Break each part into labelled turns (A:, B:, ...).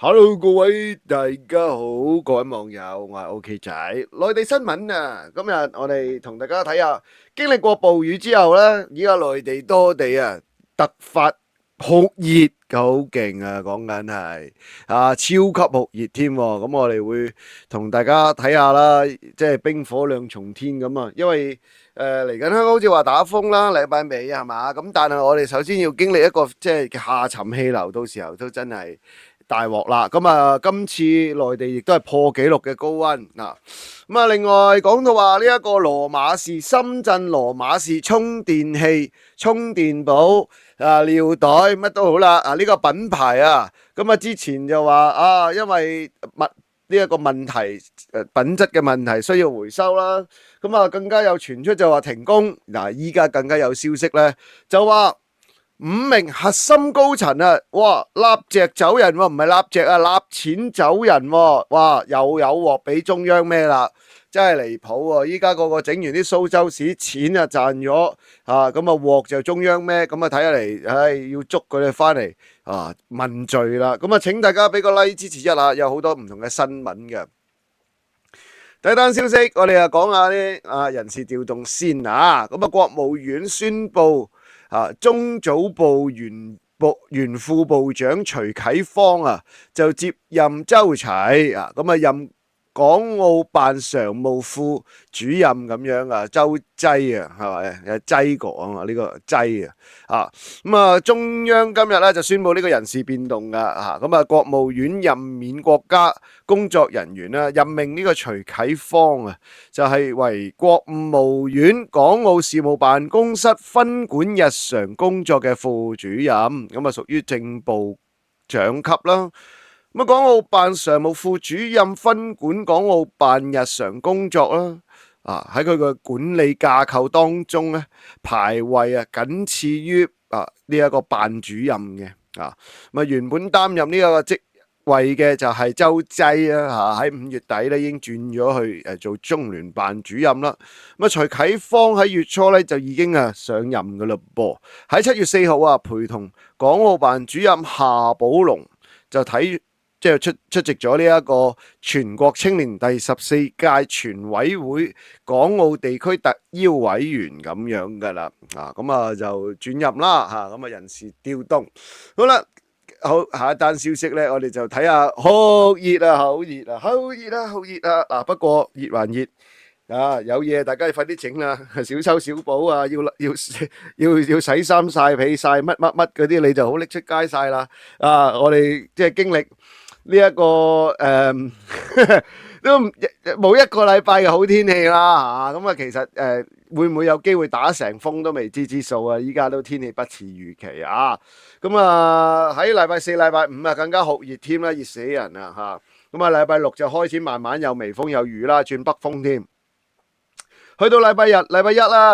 A: Hello，各位大家好，各位網友，我係 OK 仔。內地新聞啊，今日我哋同大家睇下，經歷過暴雨之後呢，依家內地多地啊突發酷熱，好勁啊！講緊係超級酷熱添。咁我哋會同大家睇下啦，即係冰火兩重天咁啊。因為嚟緊香港好似話打風啦，禮拜尾係嘛？咁但係我哋首先要經歷一個即係下沉氣流，到時候都真係大鑊啦！咁啊，今次內地亦都係破紀錄嘅高溫嗱。咁啊，另外講到話呢一個羅馬士深圳羅馬士充電器、充電寶尿袋乜都好啦呢個品牌啊，咁啊之前就話因為呢一個問題品質嘅問題需要回收啦，咁啊更加有傳出就話停工嗱，依家更加有消息咧，就話5名核心高層啊，哇，立隻走人喎，唔係立隻啊，立錢走人喎，哇，又有鑊俾中央孭啦，真係離譜喎！依家個個整完啲蘇州屎錢啊賺咗咁啊鑊就中央孭，咁啊睇下嚟，要捉佢哋翻嚟問罪啦！咁啊，請大家俾個 like 支持一下，有好多唔同嘅新聞嘅。第一單消息，我哋講下啲人事調動先啊！咁啊，國務院宣布中組部原副部長徐啟芳就接任周齊咁啊任港澳辦常務副主任咁樣周濟係咪有濟國啊嘛？呢個濟咁啊，中央今日咧就宣布呢個人事變動噶咁啊，國務院任免國家工作人員任命呢個徐啟芳就係為國務院港澳事務辦公室分管日常工作嘅副主任，咁屬於正部長級啦。咁港澳辦常務副主任分管港澳辦日常工作啦，喺佢嘅管理架構當中咧，排位僅次於呢一個辦主任嘅原本擔任呢個職位嘅就係周濟喺5月底咧已經轉咗去做中聯辦主任啦。咁徐啟芳喺月初咧就已經上任噶啦噃，喺7月4號陪同港澳辦主任夏寶龍就即係出席咗呢一個全國青年第14屆全委會港澳地區特邀委員咁樣噶啦，咁就轉任啦，咁人事調動。好啦，好，下一單消息咧，我哋就睇下好熱啊，好熱啊，好熱啊，好熱啊！嗱，不過熱還熱。有嘢大家要快啲整啦，小修小補要洗衫曬被曬乜乜乜嗰啲，你就好拎出街曬啦。我哋即係經歷呢一個都冇一個禮拜嘅好天氣啦，咁其實會唔會有機會打成風都未知之數啊！依家都天氣不似預期咁喺禮拜4、禮拜5更加酷熱添啦，熱死人啊咁禮拜6就開始慢慢有微風有雨啦，轉北風添。去到禮拜一啦，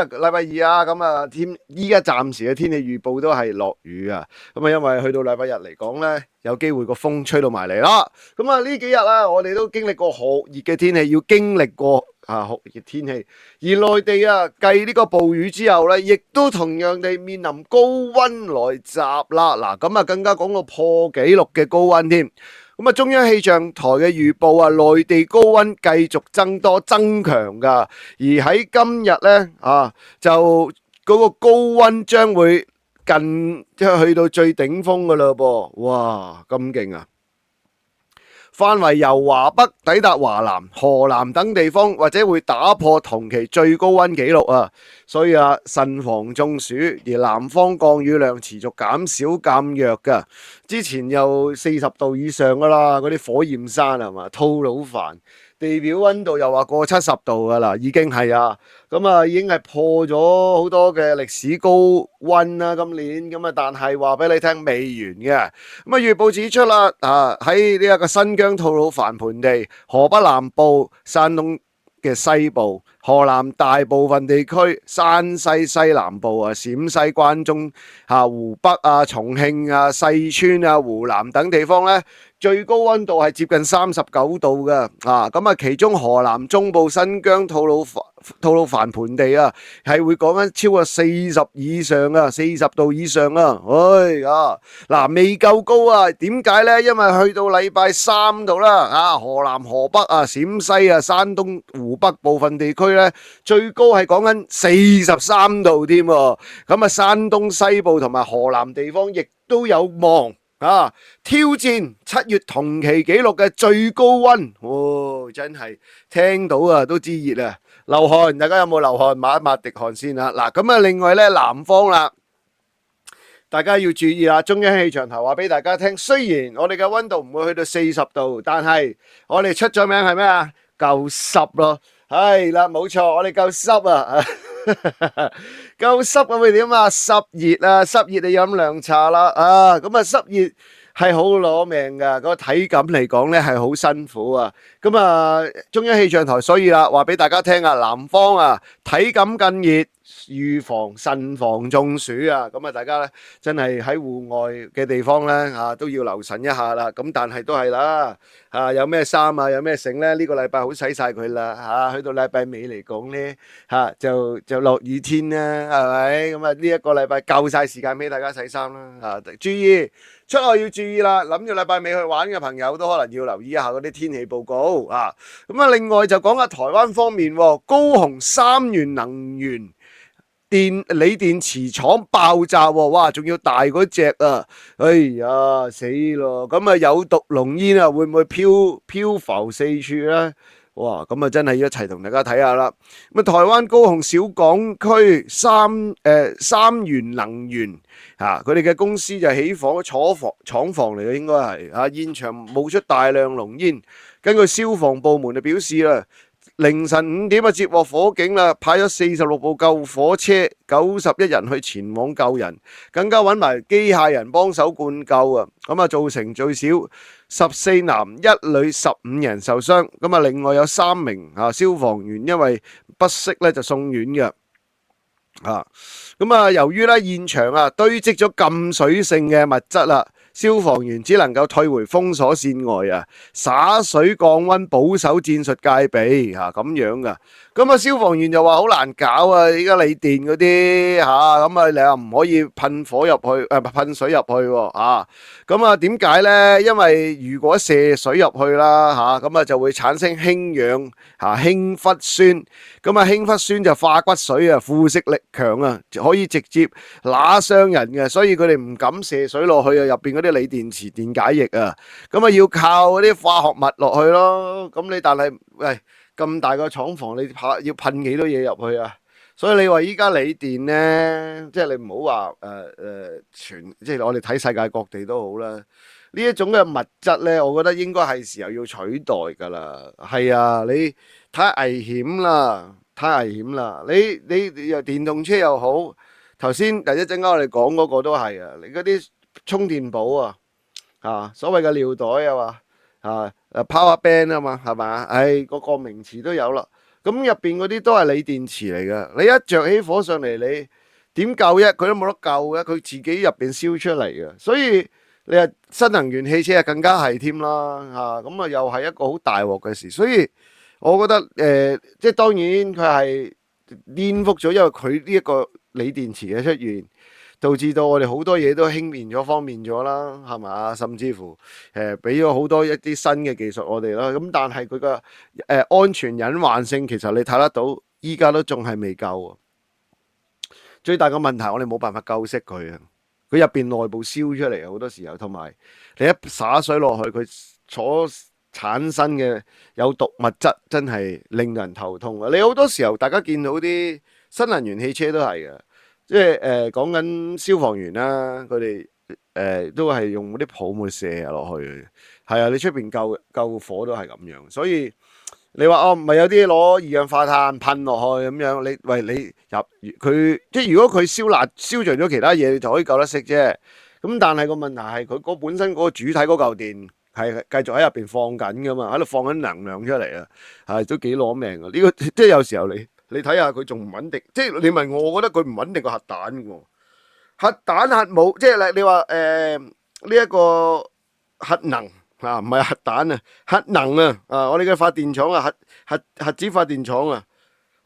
A: 禮拜2咁依家暫時嘅天氣預報都係落雨咁因為去到禮拜日嚟講呢，有機會個風吹到埋嚟啦。咁呢幾日我哋都經歷過酷熱嘅天氣，要經歷過酷熱天氣，而內地繼呢個暴雨之後呢，亦都同樣地面臨高溫來襲啦。咁更加講到破紀錄嘅高溫添。咁中央氣象台嘅預報內地高溫繼續增強噶，而喺今日呢就嗰個高溫將會即係去到最頂峰噶啦噃，哇咁勁啊！範圍由華北抵達華南、河南等地方，或者會打破同期最高溫紀錄所以慎防中暑。而南方降雨量持續減少減弱噶，之前又40度以上噶啦，嗰啲火焰山係嘛，吐魯番地表溫度又話過70度噶啦，已經係已經係破咗好多嘅歷史高溫啦，今年但係話俾你聽未完嘅。預報指出啦，喺呢一個新疆吐魯番盆地、河北南部、山東嘅西部、河南大部分地區、山西西南部陝西關中湖北重慶四川湖南等地方呢，最高溫度係接近39度嘅其中河南中部、新疆吐魯吐魯番盆地啊，係會講緊超過40以上啊，40度以上啊，嗱未夠高啊，點解呢？因為去到禮拜三度啦，河南、河北啊、陝西啊、山東、湖北部分地區呢，最高係講緊43度添，咁啊山東西部同埋河南地方亦都有望挑戰7月同期紀錄嘅最高溫，真係聽到啊都知熱啊，流汗，大家有冇流汗？抹一抹滴汗先啊！嗱，咁啊，另外呢，南方啦，大家要注意啦，中央氣象台話俾大家聽，雖然我哋嘅溫度唔會去到40度，但係我哋出咗名係咩啊？夠濕咯，係啦，冇錯，我哋夠濕啊！夠濕咁會點啊？濕熱啊，濕熱你飲涼茶啦，咁啊濕熱係好攞命噶，個體感嚟講咧係好辛苦啊。咁啊，中央氣象台所以啦，話俾大家聽啊，南方啊體感更熱，預防慎防中暑啊。咁啊，大家咧真係喺戶外嘅地方咧都要留神一下啦。咁但係都係啦，有咩衫啊，有咩繩咧？呢個禮拜好洗晒佢啦，去到禮拜尾嚟講咧就落雨天啦，係咪？咁啊呢一個禮拜夠晒時間俾大家洗衫啦，注意出外要注意啦。諗住禮拜尾去玩嘅朋友都可能要留意一下嗰啲天氣報告啊。咁啊，另外就講下台灣方面，高雄三元能源鋰電池廠爆炸，哇！仲要大嗰隻啊！哎呀，死咯！咁啊，有毒濃煙啊，會唔會漂浮四處咧？哇！咁啊，真係要一齊同大家睇下啦。咁啊，台灣高雄小港區三元能源佢哋嘅公司就起火廠房嚟嘅，應該係現場冒出大量濃煙。根據消防部門就表示啦，凌晨5點接獲火警啦，派咗46部救火車、91人去前往救人，更加揾埋機械人幫手灌救啊！咁啊，造成最少14男1女15人受傷。咁啊，另外有3名消防員因為不適咧就送院嘅。咁啊，由於咧現場堆積咗禁水性嘅物質啦，消防員只能夠退回封鎖線外灑水降溫，保守戰術戒備咁樣噶。咁啊，消防員就話好難搞啊！依家鋰電嗰啲咁啊，你又唔可以噴火入去，噴水入去咁啊，點解呢？因為如果射水入去啦咁啊就會產生氫氧氫氟酸。咁啊，氫氟酸就化骨水啊，腐蝕力強啊，可以直接揦傷人嘅，所以佢哋唔敢射水落去入邊嗰啲鋰電池電解液啊。咁啊，要靠嗰啲化學物落去咯。咁你但係喂，咁大個廠房，你要噴幾多嘢入去啊？所以你話依家鋰電呢，即係你唔好話即係我哋睇世界各地都好啦。呢一種嘅物質呢，我覺得應該係時候要取代噶啦。係啊，你太危險啦，太危險啦！你又電動車又好，頭先第一陣間我哋講嗰個都係啊，你嗰啲充電寶所謂嘅尿袋power band 啊嘛，係嘛？個名詞都有啦。咁入邊嗰啲都係鋰電池嚟㗎。你一着起火上嚟，你點救啫？佢都冇得救嘅，佢自己入邊燒出嚟嘅。所以你話新能源汽車更加係添啦，咁啊又係一個好大鑊嘅事。所以我覺得即係當然佢係顛覆咗，因為佢呢一個鋰電池嘅出現，導致到我哋好多嘢都輕便咗、方便咗啦，係嘛？甚至乎俾咗好多一啲新嘅技術我哋啦。咁但係佢個安全隱患性，其實你睇得到，依家都仲係未夠。最大嘅問題，我哋冇辦法救熄佢啊！佢入邊內部燒出嚟好多時候，同埋你一灑水落去，佢所產生嘅有毒物質真係令人頭痛啊！你好多時候大家見到啲新能源汽車都係嘅。即係講緊消防員啦，佢哋都係用嗰啲泡沫射落去嘅。係啊，你出邊救火都係咁樣。所以你話唔係有啲攞二氧化碳噴落去咁樣，你入佢即係如果佢燒着咗其他嘢，你就可以救得熄啫。咁但係個問題係佢本身嗰個主體嗰嚿電係繼續喺入邊放緊噶嘛，喺度放緊能量出嚟啊，係都幾攞命啊！呢個即係有時候你睇下佢仲唔穩定，即係你問我，我覺得佢唔穩定過核彈喎。核彈核武，即係你話呢一個核能唔係核彈啊，核能啊，我哋嘅發電廠啊，核子發電廠啊，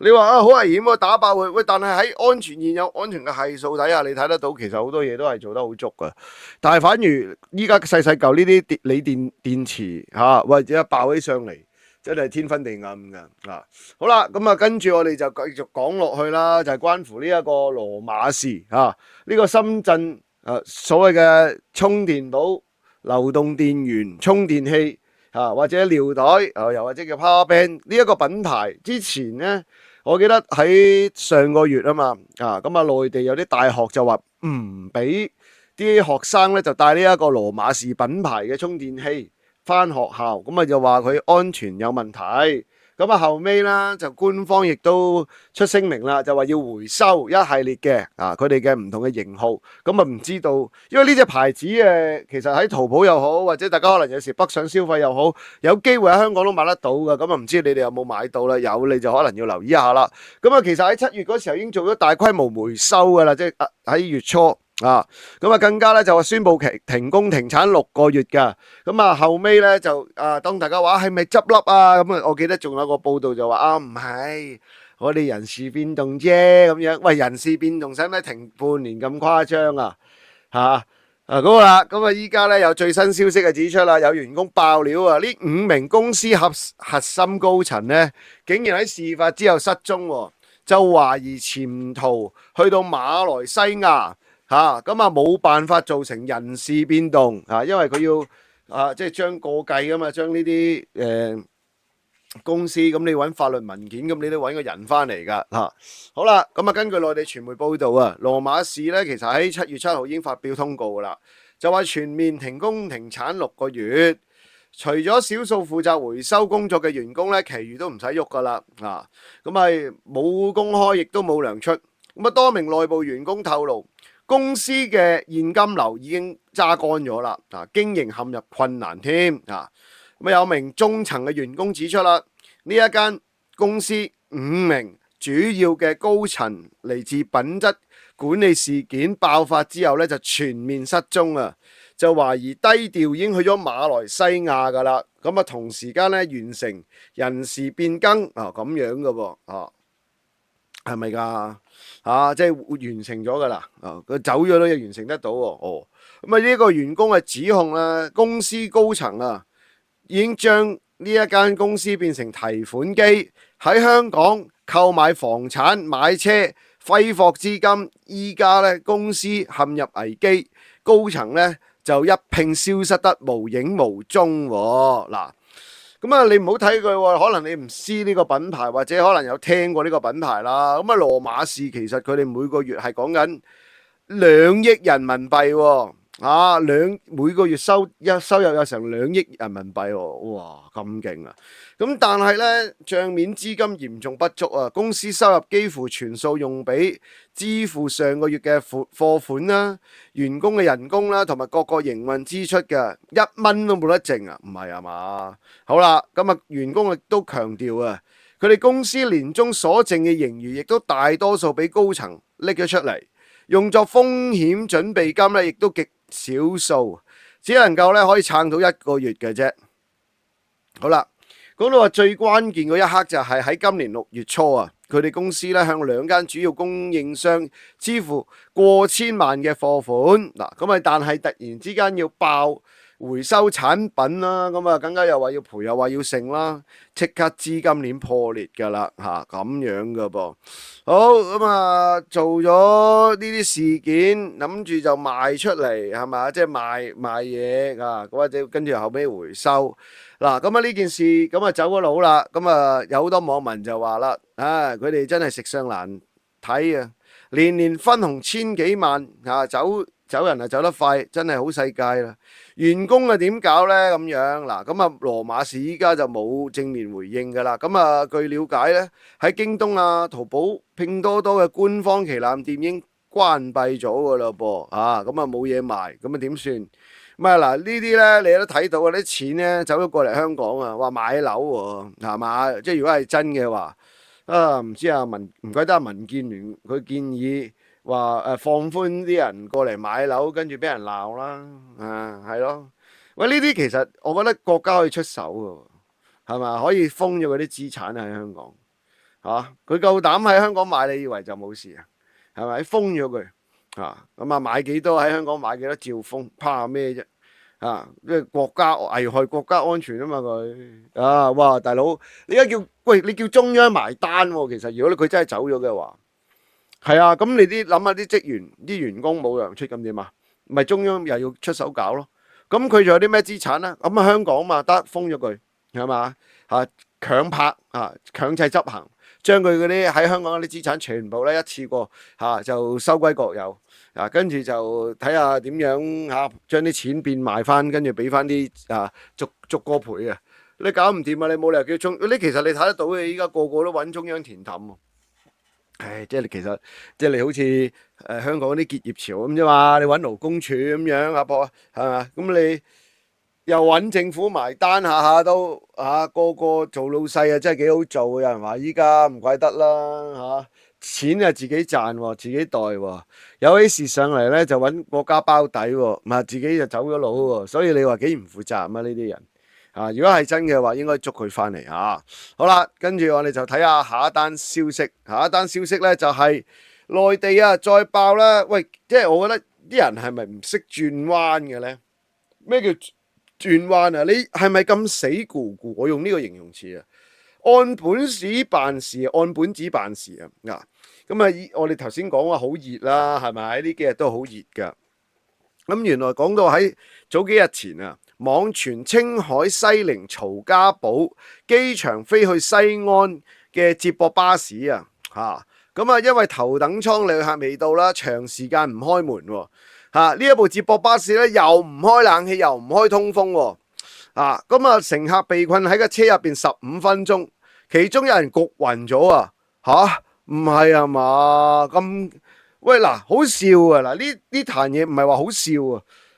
A: 你話啊好危險喎，打爆佢喂，但係喺安全現有安全嘅係數底下，你睇得到其實好多嘢都係做得好足噶。但係反而依家細細嚿呢啲鋰電池嚇，或者爆起上嚟，真係天昏地暗噶啊！好啦，咁啊跟住我哋就繼續講落去啦，就係關乎呢一個羅馬士啊，呢個深圳所謂嘅充電寶、流動電源、充電器啊，或者尿袋啊，又或者叫 Power Bank 呢一個品牌，之前呢。我記得喺上個月啊嘛，咁啊內地有啲大學就話唔俾啲學生咧就帶呢一個羅馬士品牌嘅充電器翻學校，咁啊就話佢安全有問題。咁啊後尾啦就官方亦都出聲明啦，就話要回收一系列嘅佢哋嘅唔同嘅型號。咁啊唔知道，因為呢隻牌子其實喺淘寶又好，或者大家可能有時北上消費又好，有機會喺香港都買得到噶。咁啊唔知你哋有冇買到啦？有你就可能要留意一下啦。咁啊其實喺7月嗰時候已經做咗大規模回收噶啦，即係喺月初。咁啊更加咧就話宣布停工停產6個月噶，咁啊後尾咧就當大家話係咪執笠啊？咁啊我記得仲有個報道就話唔係，我哋人事變動啫咁樣。喂，人事變動使唔使停半年咁誇張啊？咁啦，咁啊依家咧有最新消息啊指出啦，有員工爆料啊，呢5名公司核心高層咧，竟然喺事發之後失蹤，就懷疑潛逃去到馬來西亞。咁冇辦法造成人事變動因為佢要即係將過繼噶嘛，將呢啲公司咁你揾法律文件，咁你都揾個人翻嚟噶好啦，咁啊根據內地傳媒報道啊，羅馬士咧其實喺7月7號已經發表通告噶啦，就話全面停工停產6個月，除咗少數負責回收工作嘅員工咧，其餘都唔使喐噶啦咁係冇公開，亦都冇糧出。咁啊多名內部員工透露，公司嘅現金流已經揸乾咗啦，經營陷入困難添咁有名中層嘅員工指出啦，呢一間公司5名主要嘅高層嚟自品質管理事件爆發之後咧，就全面失蹤啊，就懷疑低調已經去咗馬來西亞噶啦。咁啊同時間咧完成人事變更咁樣噶噃係咪噶？即係完成咗噶啦，佢走咗都要完成得到喎。咁啊呢個員工嘅指控啦，公司高層已經將呢一間公司變成提款機，喺香港購買房產、買車、揮霍資金。依家咧公司陷入危機，高層咧就一併消失得無影無蹤嗱。咁啊，你唔好睇佢，可能你唔知呢個品牌，或者可能有聽過呢個品牌啦。咁啊，羅馬士其實佢哋每個月係講緊2億人民幣每個月收入有成2億人民幣哇，咁勁啊！咁但係咧帳面資金嚴重不足啊，公司收入幾乎全數用俾支付上個月嘅貨款啦、員工嘅人工啦，同埋各個營運支出嘅，1蚊都冇得剩啊！唔係啊嘛？好啦，咁員工亦都強調啊，佢哋公司年終所剩嘅盈餘亦都大多數俾高層拎咗出嚟，用作風險準備金咧，亦都極少數，只能夠咧可以撐到1個月嘅啫。好啦，講到話最關鍵嗰一刻就係喺今年6月初啊，佢哋公司咧向2間主要供應商支付過千萬嘅貨款咁啊，但係突然之間要爆回收產品啦，咁啊更加又話要賠又話要剩啦，即刻資金鏈破裂噶啦咁樣噶噃。好咁做咗呢啲事件，諗住就賣出嚟係嘛，即係賣嘢或者跟住後尾回收咁呢件事咁走咗佬啦。咁有好多網民就話啦，佢哋真係食相難睇啊，年年分紅千幾萬走人走得快，真係好世界啦。員工點搞呢？咁樣咁羅馬士依家就冇正面回應噶啦。據了解呢，喺京東淘寶、拼多多嘅官方旗艦店已經關閉咗噶啦噃冇嘢賣，咁點算？呢啲呢，你都睇到啲錢呢走咗過嚟香港話買樓喎，係嘛？即係如果係真嘅話唔知唔怪得民建聯佢建議話放寬啲人過嚟買樓，跟住俾人鬧啦係咯。喂，呢啲其實我覺得國家可以出手㗎，係嘛？可以封咗嗰啲資產喺香港佢夠膽喺香港買，你以為就冇事啊？係咪封咗佢咁啊？買幾多喺香港買幾多照封，怕咩啫？因為國家危害國家安全啊嘛佢哇大佬，你而家你叫中央埋單喎，其實如果佢真係走咗嘅話，係啊，咁你諗下啲職員啲員工冇糧出咁點啊？咪中央又要出手搞咯？咁佢仲有啲咩資產咧？咁啊香港嘛得封咗佢係嘛強拍強制執行，將佢嗰啲喺香港嗰啲資產全部咧一次過就收歸國有跟住就睇下點樣將啲錢變賣翻，跟住俾翻啲逐個賠你搞唔掂啊！你冇理由叫你其實你睇得到嘅，依家個個都揾中央填氹即係其實即係你好似香港啲結業潮咁啫嘛，你揾勞工處咁樣係嘛？咁你又揾政府埋單，下下都個個做老細真係幾好做。有人話依家唔怪得啦錢自己賺自己袋有啲事上嚟咧就揾國家包底自己就走咗佬所以你話幾唔負責任啊呢啲人如果係真嘅話，應該捉佢翻嚟好啦，跟住我哋就睇下下一單消息。下一單消息咧就係內地再爆啦。喂，即係我覺得啲人係咪唔識轉彎嘅咧？咩叫轉彎啊？你係咪咁死咕咕？我用呢個形容詞按本事辦事，按本子辦事咁我哋頭先講話好熱啦，係咪？呢幾日都好熱噶。咁原來講到喺早幾日前網傳青海西寧曹家堡機場飛去西安嘅接駁巴士因為頭等艙旅客未到啦，長時間唔開門呢一部接駁巴士咧又唔開冷氣又唔開通風乘客被困喺個車入邊15分鐘，其中有人焗暈咗唔係啊嘛？咁喂好笑呢壇嘢唔係話好笑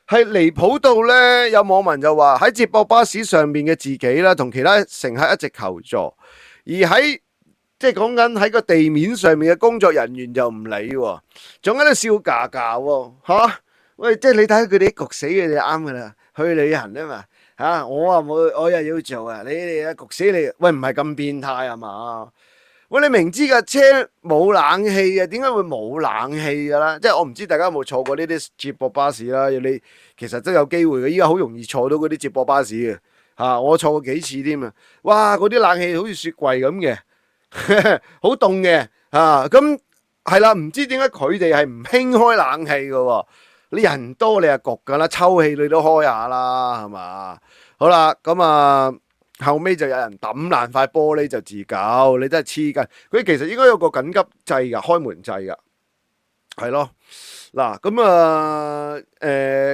A: 係離譜到咧，有網民就話喺接駁巴士上面嘅自己啦，同其他乘客一直求助，而喺即係講緊喺個地面上面嘅工作人員就唔理仲喺度笑嘎嘎喂，即係你睇佢哋焗死佢哋啱噶啦，去旅行啊嘛我又要做你哋焗死你，喂唔係咁變態啊嘛？喂，你明知架車冇冷氣點解會冇冷氣噶啦？即係我唔知大家有冇坐過呢啲接駁巴士啦？你其實真有機會嘅，依家好容易坐到嗰啲接駁巴士嘅我坐過幾次添哇，嗰啲冷氣好似雪櫃咁嘅，好凍嘅咁係啦，唔知點解佢哋係唔興開冷氣嘅？你人多你係焗噶啦，抽氣你都開下啦，係嘛？好啦，咁後尾就有人抌爛塊玻璃就自救，你真係黐筋。佢其實應該有個緊急掣噶，開門掣噶，係咯。嗱，咁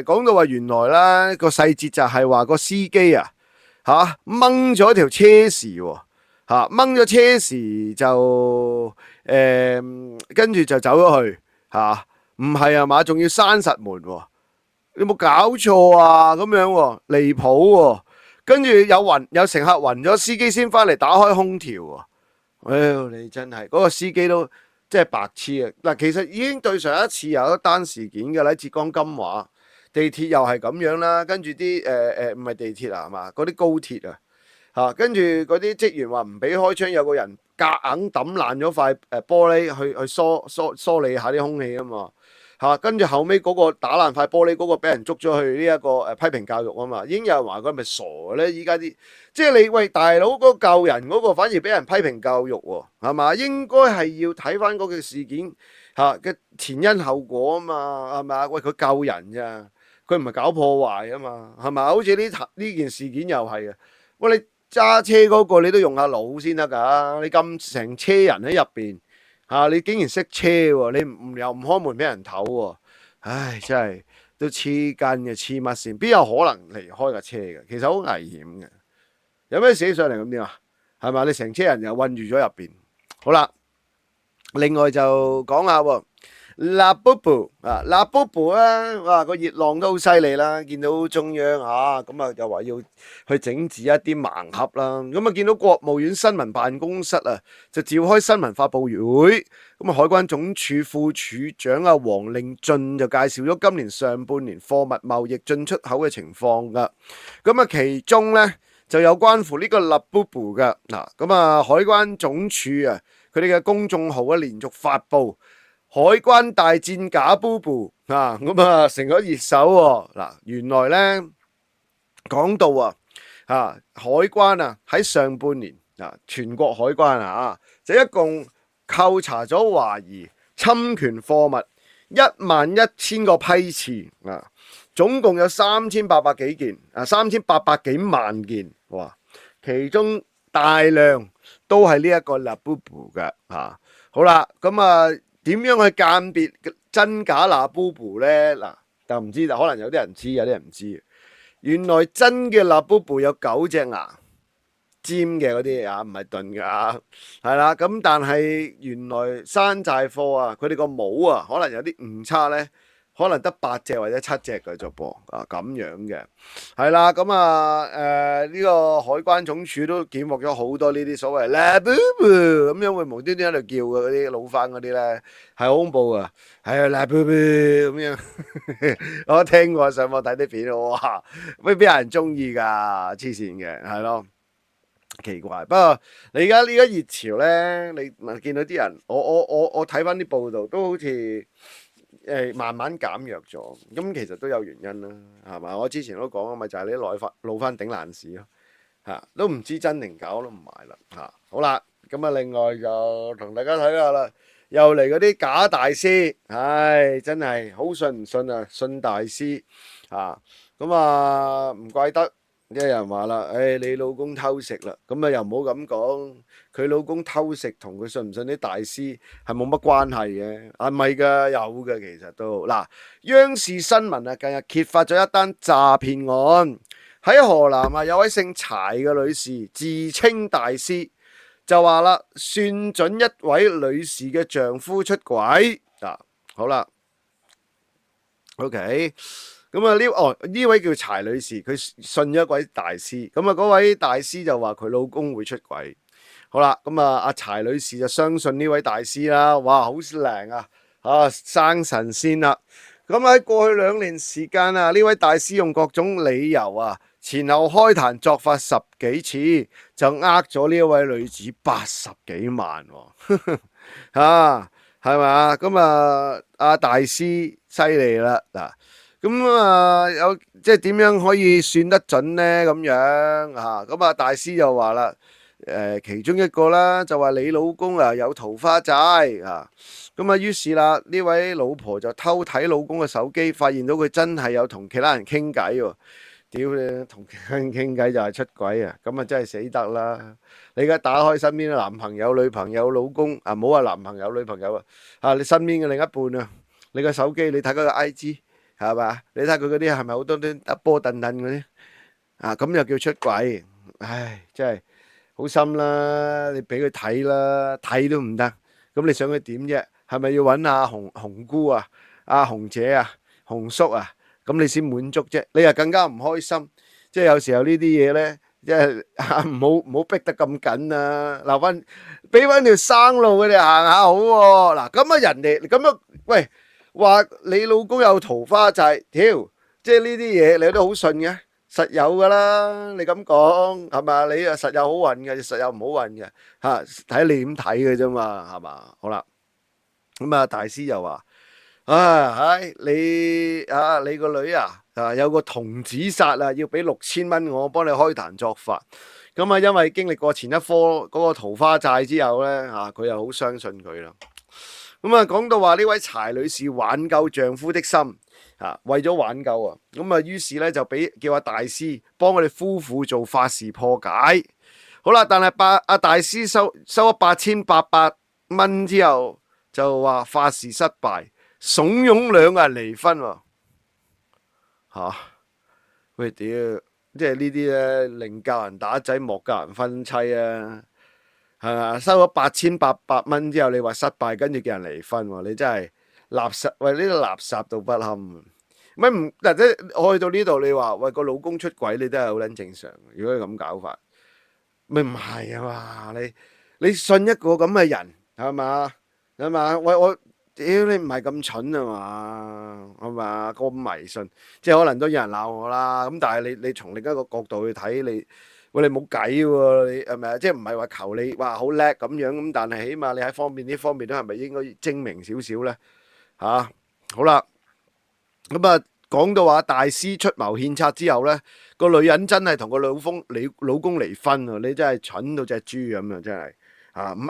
A: 講到話原來咧個細節就係話個司機掹咗條車匙掹咗車匙就跟住就走咗去唔係啊嘛，仲要閂實門你有冇搞錯啊？咁樣離譜跟住有乘客暈咗，司機先翻嚟打開空調你真係嗰個司機都真係白痴嗱，其實已經對上一次有一單事件嘅喺浙江金華地鐵又係咁樣啦，跟住啲唔係地鐵係嘛，嗰啲高鐵跟住嗰啲職員話唔俾開窗，有個人夾硬抌爛咗塊玻璃去梳理下啲空氣啊嘛跟住後尾嗰個打爛塊玻璃嗰個俾人捉咗去呢一個批評教育啊嘛，已經有人話佢係咪傻咧？依家啲即係你喂大佬嗰個救人嗰個反而俾人批評教育係嘛？應該係要睇翻嗰個事件嘅前因後果啊嘛，係咪？喂，佢救人咋，佢唔係搞破壞啊嘛，係咪？好似呢件事件又係喂，你揸車嗰個你都用下腦先得噶，你咁成車人喺入邊你竟然識車你又唔開門俾人唞唉，真係都黐筋嘅，黐乜線？邊有可能離開架車嘅？其實好危險嘅，有咩寫上嚟咁點係咪？你成車人又困住咗入邊。好啦，另外就講下辣卜卜辣卜卜哇個熱浪都好犀利啦，見到中央咁又話要去整治一啲盲盒啦，咁見到國務院新聞辦公室就召開新聞發佈會，咁海關總署副署長黃令俊就介紹咗今年上半年貨物貿易進出口嘅情況噶，咁其中呢就有關乎呢個辣卜卜噶咁海關總署佢哋嘅公眾號咧連續發布海關大戰假 Booboo 啊，咁啊成咗熱搜喎。嗱，原來咧講到海關喺上半年全國海關就一共扣查咗懷疑侵權貨物11000個批次總共有3800幾件3800幾萬件，哇！其中大量都係呢一個 Labubu 嘅好啦，咁點樣去鑑別真假 Labubu 咧？嗱，就唔知，可能有啲人知，有啲人唔知。原來真嘅 Labubu 有9隻牙，尖嘅嗰啲唔係鈍嘅係啦。咁但係原來山寨貨佢哋個帽可能有啲誤差咧。可能得8隻或者7隻嘅啫噃，咁樣嘅，係啦，咁呢個海關總署都檢獲咗好多呢啲所謂 Labubu 咁樣會無端端喺度叫嘅嗰啲老翻嗰啲咧，係好恐怖啊，係 Labubu 咁樣，我聽過上網睇啲片，哇，會邊有人中意㗎？黐線嘅，係咯，奇怪。不過你而家呢個熱潮咧，你見到啲人，我睇翻啲報道都好似。慢慢減弱咗，咁其實都有原因啦，係嘛？我之前都講咪就係你老翻頂爛市咯，都唔知真定假都唔買啦，好啦，咁另外就同大家睇下啦，又嚟嗰啲假大師，唉，真係好信唔信啊？信大師咁唔怪得。啲人話啦，你老公偷食啦，咁又唔好咁講。佢老公偷食同佢信唔信啲大師係冇乜關係嘅，係咪㗎？有嘅，其實都嗱。央視新聞近日揭發咗一單詐騙案，喺河南有位姓柴嘅女士自稱大師，就話啦，算準一位女士嘅丈夫出軌好啦 ，OK。咁呢位叫柴女士，佢信咗一位大師，咁嗰位大師就話佢老公會出軌。好啦，咁阿柴女士就相信呢位大師啦，哇，好靈生神仙啦。咁喺過去2年時間呢位大師用各種理由前後開壇作法10幾次，就呃咗呢一位女子80幾萬係咪？咁阿大師犀利啦嗱。咁有即係點樣可以算得準呢？咁樣咁大師就話啦，其中一個啦，就話你老公有桃花債咁於是啦，呢位老婆就偷睇老公嘅手機，發現到佢真係有同其他人傾偈喎。屌你，同其他人傾偈就係出軌啊！咁真係死得啦！你而家打開身邊嘅男朋友、女朋友、老公唔好話男朋友、女朋友你身邊嘅另一半你個手機你睇佢個 IG。係嘛？你睇下佢嗰啲係咪好多啲一波燉燉嗰啲咁又叫出軌？唉，真係好心啦！你俾佢睇啦，睇都唔得，咁你想佢點啫？係咪要揾阿紅姑阿紅姐紅叔咁你先滿足啫？你又更加唔開心。即係有時候呢啲嘢咧，即係唔好逼得咁緊留翻俾翻條生路佢哋行下好喎。嗱咁人哋咁樣喂。話你老公有桃花債，即係呢啲嘢你都好信嘅，實有噶啦。你咁講係嘛？你實有好運嘅，實有唔好運嘅睇你點睇嘅啫嘛，係嘛？好啦，咁大師又話你個女有個童子殺要俾6000蚊我幫你開壇作法。咁因為經歷過前一科嗰個桃花債之後咧佢又好相信佢啦。咁講到話呢位柴女士挽救丈夫的心為咗挽救咁於是咧就叫阿大師幫我哋夫婦做法事破解。好啦，但係阿大師收咗8800蚊之後就話法事失敗，慫恿兩個人離婚喂屌，即係呢啲咧寧教人打仔，莫教人分妻係嘛？收咗8800蚊之後，你話失敗，跟住叫人離婚，你真係垃圾！喂，呢個垃圾到不堪。咪唔嗱，即係去到呢度，你話喂個老公出軌，你都係好撚正常。如果你咁搞法，咪唔係啊嘛？你信一個咁嘅人係嘛？係嘛？喂我屌你唔係咁蠢啊嘛？係嘛？咁迷信，即係可能都有人鬧我啦。咁但係你從另一個角度去睇你。喂，你冇計喎，你係咪啊？即係唔係話求你哇好叻咁樣咁，但係起碼你喺呢方面都係咪應該精明少少咧？嚇，好啦，咁啊講到話大師出謀獻策之後咧，個女人真係同個老公離婚喎，你真係蠢到隻豬咁啊！真係啊，唔你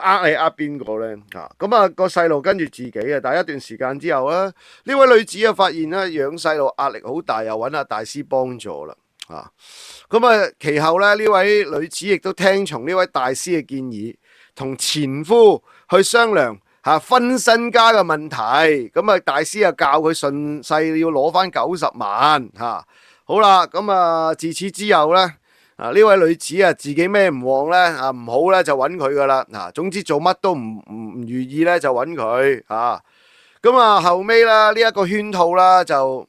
A: 邊個咧？啊，咁啊個細路跟住自己啊，但係一段時間之後咧，呢位女子啊發現咧養細路壓力好大，又揾阿大師幫助啦。啊，咁啊其後咧呢位女子亦都聽從呢位大師嘅建議，同前夫去商量分身家嘅問題。咁啊大師啊教佢順勢要攞翻90萬吓。好啦，咁啊自此之後咧，呢位女子啊自己咩唔旺咧唔好咧就揾佢噶啦。嗱，總之做乜都唔如意咧就揾佢啊。咁啊後尾啦呢一個圈套啦就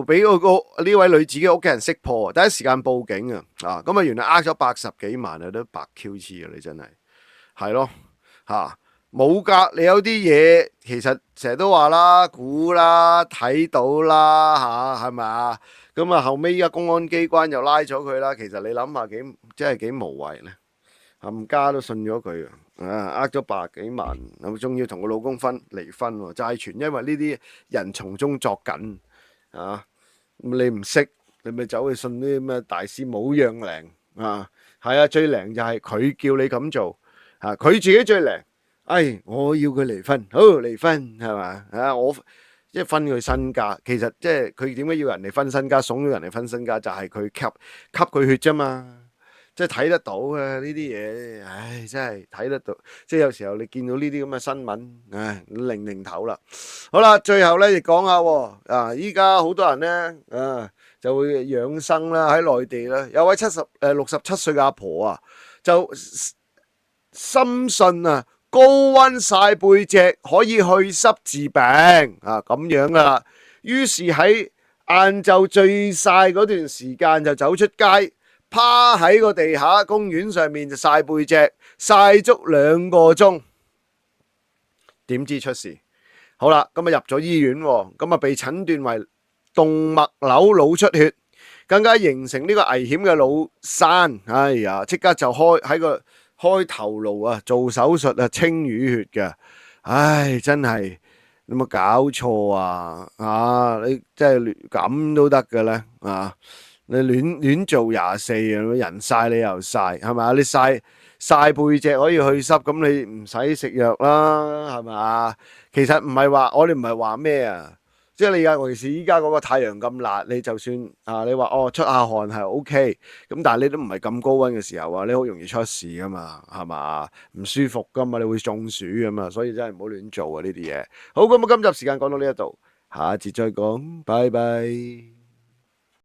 A: 俾呢位女子嘅屋企人識破，第一時間報警啊！咁啊，原來咗80幾萬啊，都白 Q 黐啊！你真係咯冇噶，你有啲嘢其實成日都話啦，估啦，睇到啦係咪啊？咁啊，後尾依家公安機關又拉咗佢啦。其實你諗下真係幾無謂咧，冚家都信咗佢咗百幾萬，咁仲要同個老公離婚，債權因為呢啲人從中作梗咁你唔識，你咪走去信啲咩大師冇樣靈係啊，最靈就係佢叫你咁做佢自己最靈。我要佢離婚，好離婚係嘛我即係分佢身家，其實即係佢點解要人哋分身家，慫咗人哋分身家，就係佢吸佢血啫嘛。即係睇得到嘅呢啲嘢，真係睇得到。即係有時候你見到呢啲咁嘅新聞，擰頭啦。好啦，最後咧亦講下依家好多人咧就會養生啦，喺內地咧有位67歲嘅阿婆啊，就深信高溫曬背脊可以去濕治病咁樣噶啦。於是喺晏晝最曬嗰段時間就走出街，趴喺個地下公園上面就曬背脊，曬足2個鐘，點知出事？好啦，咁啊入咗醫院，咁啊被診斷為動脈瘤腦出血，更加形成呢個危險嘅腦山。哎呀，即刻就開頭顱做手術清淤血嘅。真係你有冇搞錯你真係咁都得嘅咧你亂做24人曬你又曬係咪？你曬背脊可以去濕，咁你唔使食藥啦係咪？其實唔係話我哋唔係話咩即係你尤其是依家嗰個太陽咁辣，你就算你話出下汗係 OK，咁但係你都唔係咁高溫嘅時候你好容易出事噶嘛係嘛？唔舒服噶嘛，你會中暑噶嘛，所以真係唔好亂做呢啲嘢。好，咁今集時間講到呢一度，下一節再講，拜拜。